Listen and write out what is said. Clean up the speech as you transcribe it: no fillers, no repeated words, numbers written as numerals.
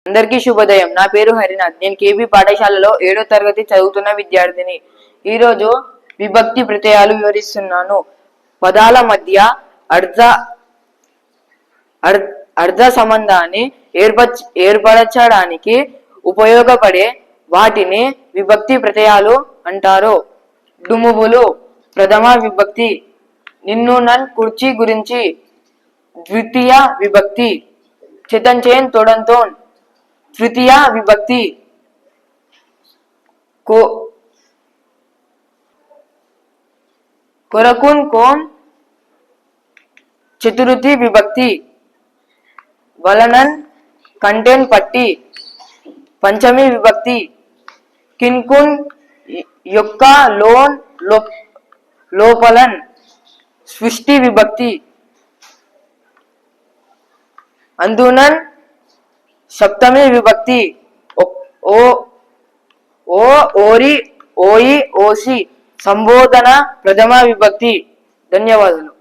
అందరికీ శుభోదయం. నా పేరు హరినాథ్. నేను కేబీ పాఠశాలలో 7వ తరగతి చదువుతున్న విద్యార్థిని. ఈరోజు విభక్తి ప్రత్యయాలు వివరిస్తున్నాను. పదాల మధ్య అర్థ సంబంధాన్ని ఏర్పరచడానికి ఉపయోగపడే వాటిని విభక్తి ప్రత్యయాలు అంటారు. డుముబులు ప్రథమ విభక్తి. నిన్ను నన్ కుర్చీ గురించి ద్వితీయ విభక్తి. చితంచేన్ తొడంతోన్ తృతీయ విభక్తి. కొరకున్ కోన్ చతుర్థి విభక్తి. వలనన్ కంటెన్ పట్టి పంచమి విభక్తి. కిన్కున్ యొక్క లోన్ లోపలన్ షష్ఠి విభక్తి. అందునన్ సప్తమి విభక్తి. ఓ ఓరి ఓయి ఓసి సంబోధన ప్రథమ విభక్తి. ధన్యవాదాలు.